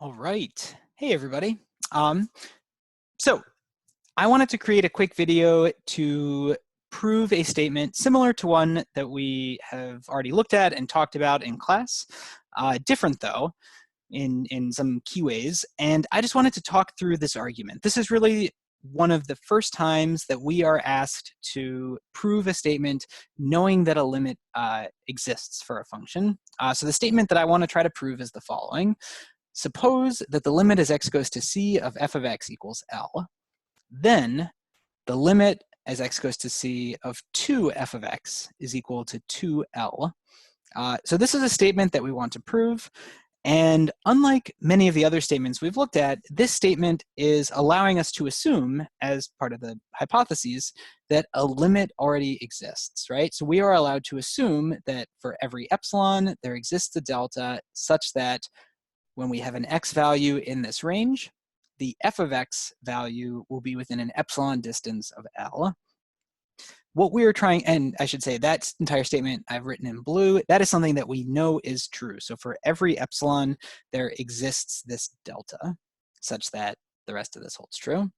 All right. Hey, everybody. Um, so I wanted to create a quick video to prove a statement similar to one that we have already looked at and talked about in class, different though in some key ways. And I just wanted to talk through this argument. This is really one of the first times that we are asked to prove a statement knowing that a limit exists for a function. So the statement that I want to try to prove is the following. Suppose that the limit as x goes to c of f of x equals L. Then the limit as x goes to c of 2f of x is equal to 2L. So this is a statement that we want to prove. And unlike many of the other statements we've looked at, this statement is allowing us to assume, as part of the hypotheses, that a limit already exists, right? So we are allowed to assume that for every epsilon, there exists a delta such that when we have an x value in this range, the f of x value will be within an epsilon distance of L. What we are trying, and I should say that entire statement I've written in blue, that is something that we know is true. So for every epsilon, there exists this delta such that the rest of this holds true.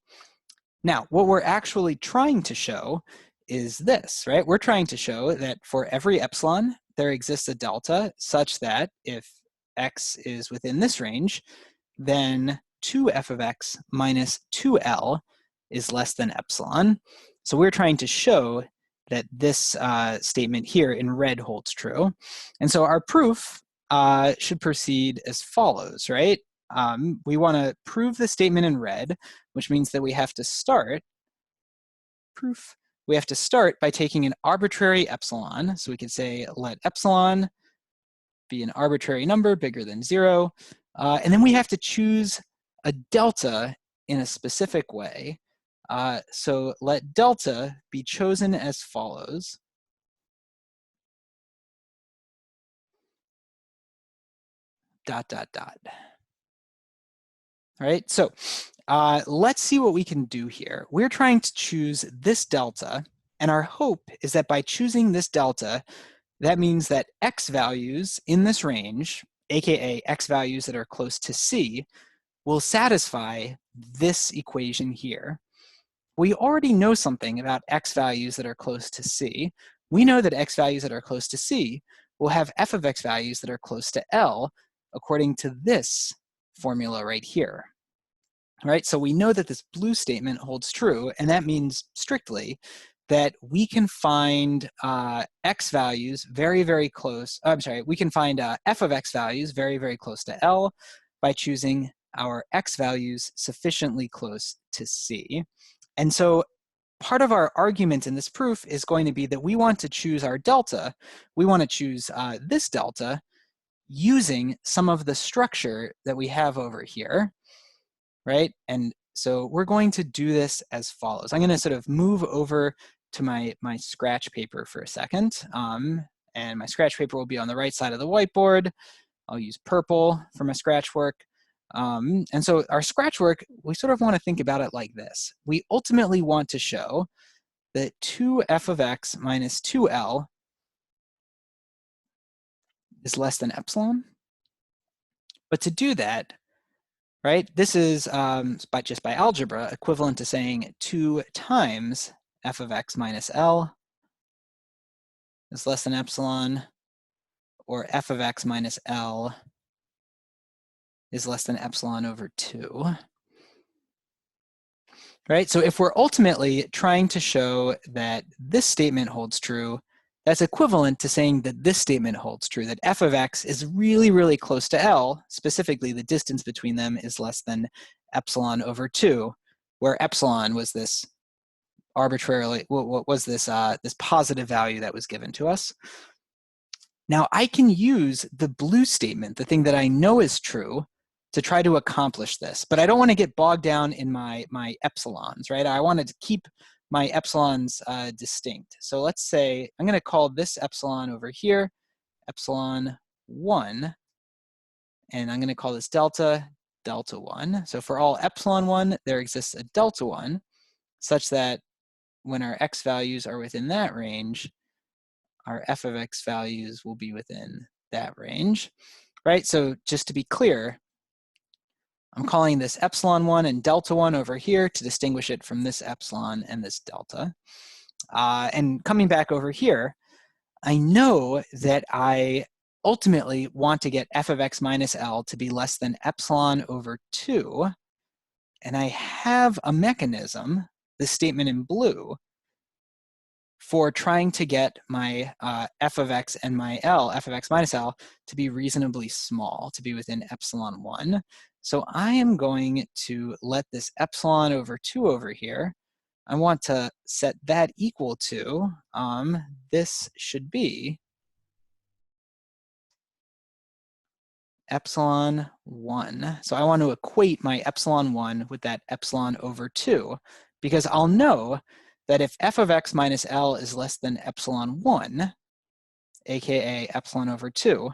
Now, what we're actually trying to show is this, right? We're trying to show that for every epsilon, there exists a delta such that if x is within this range, then 2f of x minus 2L is less than epsilon. So we're trying to show that this statement here in red holds true. And so our proof should proceed as follows, right? We want to prove the statement in red, which means that we have to start we have to start by taking an arbitrary epsilon. So we could say let epsilon be an arbitrary number bigger than 0. And then we have to choose a delta in a specific way. So let delta be chosen as follows. Dot, dot, dot. All right, so let's see what we can do here. We're trying to choose this delta, and our hope is that by choosing this delta, that means that x values in this range, aka x values that are close to c, will satisfy this equation here. We already know something about x values that are close to c. We know that x values that are close to c will have f of x values that are close to L according to this formula right here. Right, so we know that this blue statement holds true, and that means strictly that we can find x values very, very close. We can find f of x values very, very close to L by choosing our x values sufficiently close to c. And so part of our argument in this proof is going to be that we want to choose our delta. We want to choose this delta using some of the structure that we have over here, right? And so we're going to do this as follows. I'm going to sort of move over to my scratch paper for a second. And my scratch paper will be on the right side of the whiteboard. I'll use purple for my scratch work. And so our scratch work, we sort of want to think about it like this. We ultimately want to show that 2f of x minus 2L is less than epsilon. But to do that, right, this is just by algebra equivalent to saying 2 times f of x minus L is less than epsilon, or f of x minus L is less than epsilon over 2. Right, so if we're ultimately trying to show that this statement holds true, that's equivalent to saying that this statement holds true, that f of x is really, really close to L. Specifically, the distance between them is less than epsilon over 2, where epsilon was this arbitrarily, what was this, this positive value that was given to us. Now I can use the blue statement, the thing that I know is true, to try to accomplish this, but I don't want to get bogged down in my epsilons, right? I wanted to keep my epsilons distinct. So let's say I'm going to call this epsilon over here epsilon 1, and I'm going to call this delta delta 1. So for all epsilon 1, there exists a delta 1, such that when our x values are within that range, our f of x values will be within that range, right? So just to be clear, I'm calling this epsilon 1 and delta 1 over here to distinguish it from this epsilon and this delta. And coming back over here, I know that I ultimately want to get f of x minus L to be less than epsilon over 2. And I have a mechanism, this statement in blue, for trying to get my f of x and my L, f of x minus L, to be reasonably small, to be within epsilon 1. So I am going to let this epsilon over 2 over here, I want to set that equal to, this should be epsilon 1. So I want to equate my epsilon 1 with that epsilon over 2, because I'll know that if f of x minus L is less than epsilon 1, aka epsilon over 2,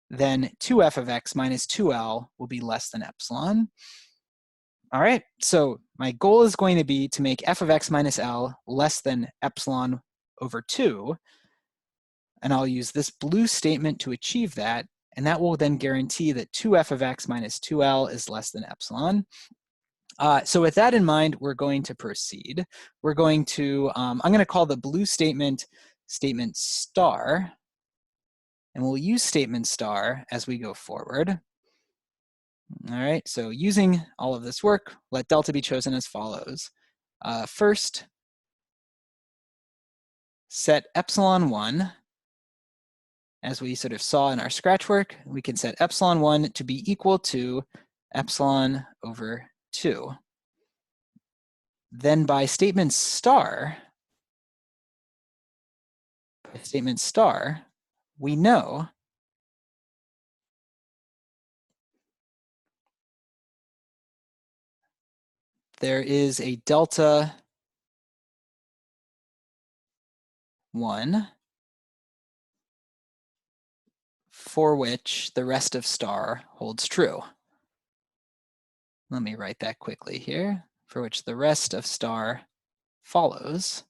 then 2f of x minus 2L will be less than epsilon. All right, so my goal is going to be to make f of x minus L less than epsilon over 2, and I'll use this blue statement to achieve that, and that will then guarantee that 2f of x minus 2L is less than epsilon. So with that in mind, we're going to proceed. We're going to, I'm going to call the blue statement statement star, and we'll use statement star as we go forward. All right, so using all of this work, let delta be chosen as follows. First, set epsilon 1. As we sort of saw in our scratch work, we can set epsilon 1 to be equal to epsilon over 2. Then by statement star, we know there is a delta 1 for which the rest of star holds true. Let me write that quickly here, for which the rest of star follows.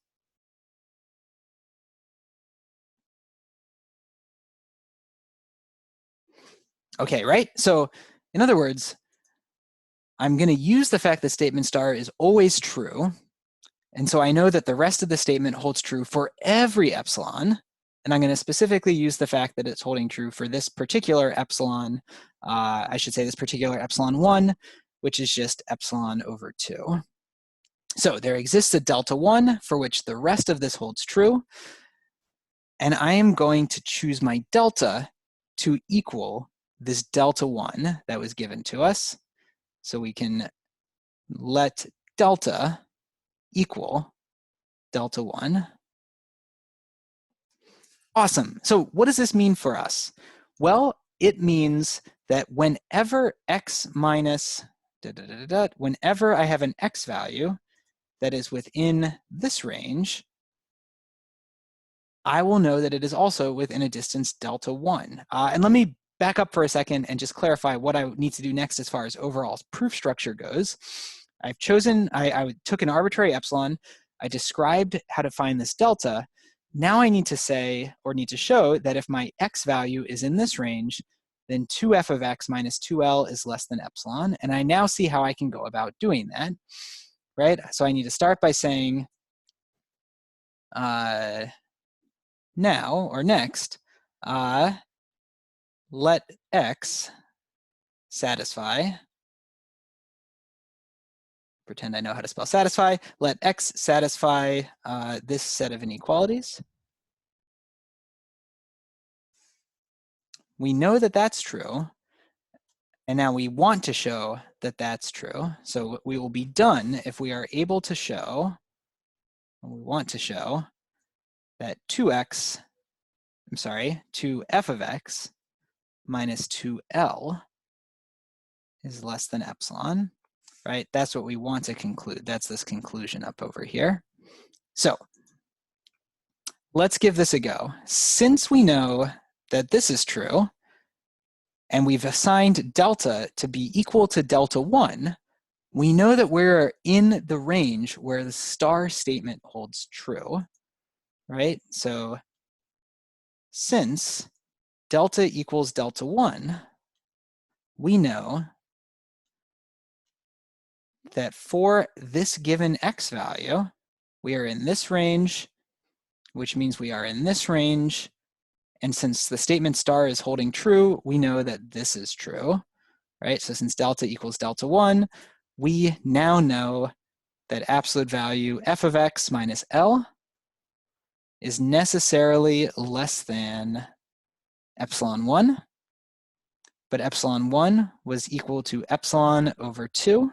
Okay, right? So in other words, I'm going to use the fact that statement star is always true. And so I know that the rest of the statement holds true for every epsilon. And I'm going to specifically use the fact that it's holding true for this particular epsilon, I should say this particular epsilon 1, which is just epsilon over 2. So there exists a delta 1 for which the rest of this holds true. And I am going to choose my delta to equal this delta 1 that was given to us. So we can let delta equal delta 1. Awesome. So what does this mean for us? Well, it means that whenever x minus, whenever I have an x value that is within this range, I will know that it is also within a distance delta 1. And let me back up for a second and just clarify what I need to do next as far as overall proof structure goes. I've chosen, I took an arbitrary epsilon, I described how to find this delta. Now I need to say, or need to show, that if my x value is in this range, then 2f of x minus 2L is less than epsilon. And I now see how I can go about doing that, right? So I need to start by saying, now, or next, let x satisfy, pretend I know how to spell satisfy, let x satisfy this set of inequalities. We know that that's true, and now we want to show that that's true. So we will be done if we are able to show, we want to show, that 2f of x minus 2L is less than epsilon, right? That's what we want to conclude. That's this conclusion up over here. So let's give this a go. Since we know that this is true, and we've assigned delta to be equal to delta 1, we know that we're in the range where the star statement holds true, right? So since delta equals delta 1, we know that for this given x value, we are in this range, which means we are in this range. And since the statement star is holding true, we know that this is true, right? So since delta equals delta 1, we now know that absolute value f of x minus L is necessarily less than epsilon 1, but epsilon 1 was equal to epsilon over 2.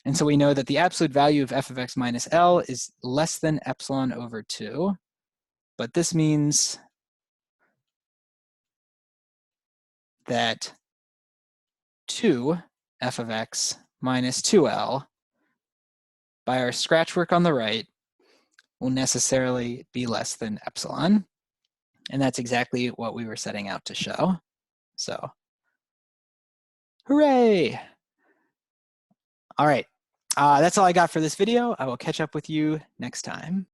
And so we know that the absolute value of f of x minus L is less than epsilon over 2. But this means that 2 f of x minus 2L, by our scratch work on the right, will necessarily be less than epsilon. And that's exactly what we were setting out to show. So, hooray! All right, that's all I got for this video. I will catch up with you next time.